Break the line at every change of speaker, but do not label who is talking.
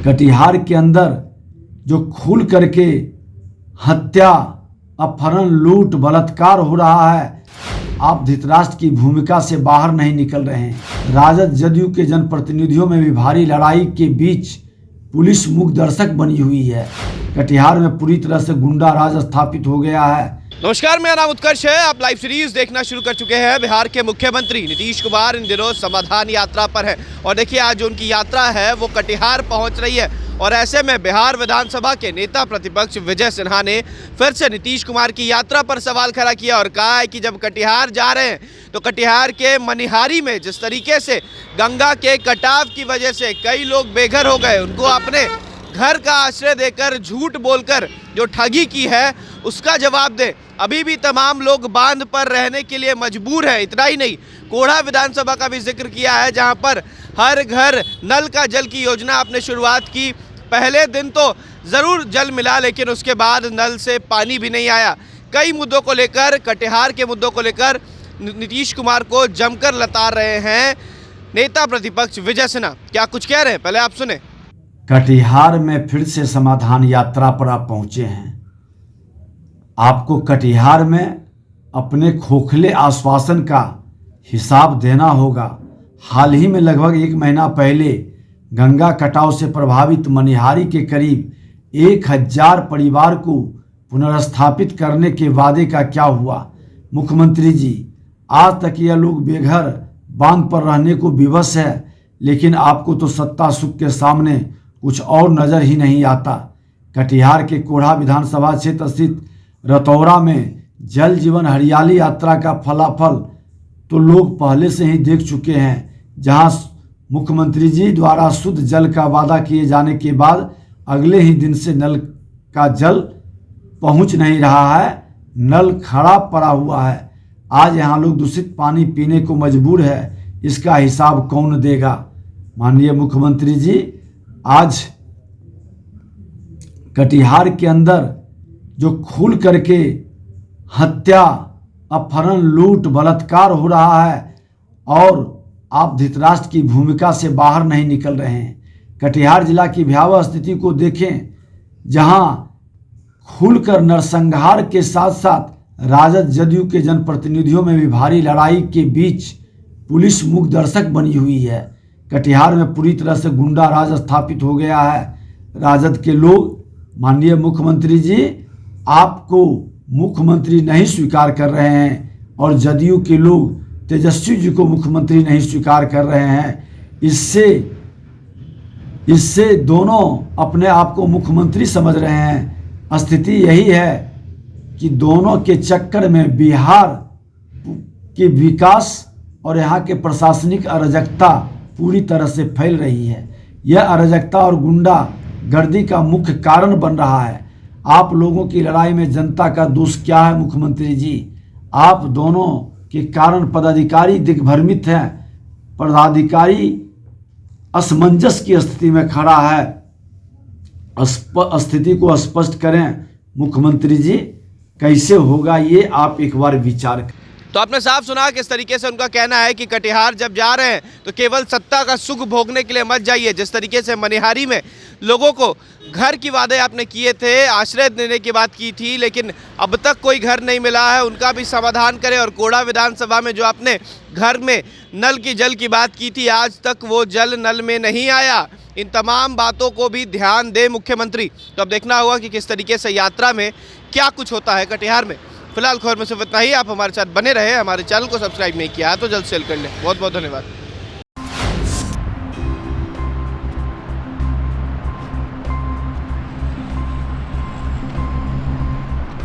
कटिहार के अंदर जो खुल करके हत्या, अपहरण, लूट, बलात्कार हो रहा है, आप धृतराष्ट्र की भूमिका से बाहर नहीं निकल रहे हैं। राजद जदयू के जनप्रतिनिधियों में भी भारी लड़ाई के बीच पुलिस मूक दर्शक बनी हुई है। कटिहार में पूरी तरह से गुंडा राज स्थापित हो गया है।
नमस्कार, मेरा नाम उत्कर्ष है। आप लाइव सीरीज देखना शुरू कर चुके हैं। बिहार के मुख्यमंत्री नीतीश कुमार इन दिनों समाधान यात्रा पर है और देखिए आज जो उनकी यात्रा है वो कटिहार पहुंच रही है और ऐसे में बिहार विधानसभा के नेता प्रतिपक्ष विजय सिन्हा ने फिर से नीतीश कुमार की यात्रा पर सवाल खड़ा किया और कहा है कि जब कटिहार जा रहे हैं तो कटिहार के मनिहारी में जिस तरीके से गंगा के कटाव की वजह से कई लोग बेघर हो गए, उनको अपने घर का आश्रय देकर झूठ बोलकर जो ठगी की है उसका जवाब दे। अभी भी तमाम लोग बांध पर रहने के लिए मजबूर हैं। इतना ही नहीं, कोढ़ा विधानसभा का भी जिक्र किया है जहां पर हर घर नल का जल की योजना आपने शुरुआत की। पहले दिन तो ज़रूर जल मिला लेकिन उसके बाद नल से पानी भी नहीं आया। कई मुद्दों को लेकर, कटिहार के मुद्दों को लेकर नीतीश कुमार को जमकर लताड़ रहे हैं नेता प्रतिपक्ष विजय सिन्हा। क्या कुछ कह रहे हैं, पहले आप सुने।
कटिहार में फिर से समाधान यात्रा पर आप पहुंचे हैं। आपको कटिहार में अपने खोखले आश्वासन का हिसाब देना होगा। हाल ही में लगभग 1 महीना पहले गंगा कटाव से प्रभावित मनिहारी के करीब 1000 परिवार को पुनर्स्थापित करने के वादे का क्या हुआ? मुख्यमंत्री जी, आज तक यह लोग बेघर बांध पर रहने को विवश है, लेकिन आपको तो सत्ता सुख के सामने कुछ और नज़र ही नहीं आता। कटिहार के कोढ़ा विधानसभा क्षेत्र स्थित रतौरा में जल जीवन हरियाली यात्रा का फलाफल तो लोग पहले से ही देख चुके हैं, जहां मुख्यमंत्री जी द्वारा शुद्ध जल का वादा किए जाने के बाद अगले ही दिन से नल का जल पहुंच नहीं रहा है, नल खराब पड़ा हुआ है। आज यहां लोग दूषित पानी पीने को मजबूर है। इसका हिसाब कौन देगा? माननीय मुख्यमंत्री जी, आज कटिहार के अंदर जो खुल करके हत्या, अपहरण, लूट, बलात्कार हो रहा है और आप धृतराष्ट्र की भूमिका से बाहर नहीं निकल रहे हैं। कटिहार जिला की भयावह स्थिति को देखें, जहां खुलकर नरसंहार के साथ साथ राजद जदयू के जनप्रतिनिधियों में भी भारी लड़ाई के बीच पुलिस मूक दर्शक बनी हुई है। कटिहार में पूरी तरह से गुंडा राज स्थापित हो गया है। राजद के लोग माननीय मुख्यमंत्री जी आपको मुख्यमंत्री नहीं स्वीकार कर रहे हैं और जदयू के लोग तेजस्वी जी को मुख्यमंत्री नहीं स्वीकार कर रहे हैं। इससे दोनों अपने आप को मुख्यमंत्री समझ रहे हैं। स्थिति यही है कि दोनों के चक्कर में बिहार के विकास और यहाँ के प्रशासनिक अराजकता पूरी तरह से फैल रही है। यह अराजकता और गुंडा गर्दी का मुख्य कारण बन रहा है। आप लोगों की लड़ाई में जनता का दोष क्या है मुख्यमंत्री जी? आप दोनों के कारण पदाधिकारी दिग्भ्रमित हैं। पदाधिकारी असमंजस की स्थिति में खड़ा है। स्थिति को स्पष्ट करें मुख्यमंत्री जी, कैसे होगा ये आप एक बार विचार करें।
तो आपने साफ सुना किस तरीके से उनका कहना है कि कटिहार जब जा रहे हैं तो केवल सत्ता का सुख भोगने के लिए मत जाइए। जिस तरीके से मनिहारी में लोगों को घर की वादे आपने किए थे, आश्रय देने की बात की थी, लेकिन अब तक कोई घर नहीं मिला है, उनका भी समाधान करें। और कोढ़ा विधानसभा में जो आपने घर में नल की जल की बात की थी, आज तक वो जल नल में नहीं आया। इन तमाम बातों को भी ध्यान दे मुख्यमंत्री। तो अब देखना होगा कि किस तरीके से यात्रा में क्या कुछ होता है कटिहार में। फिलहाल खबर में सिर्फ इतना ही। आप हमारे साथ बने रहे। हमारे चैनल को सब्सक्राइब नहीं किया तो जल्द से जल्द कर लें। बहुत बहुत धन्यवाद।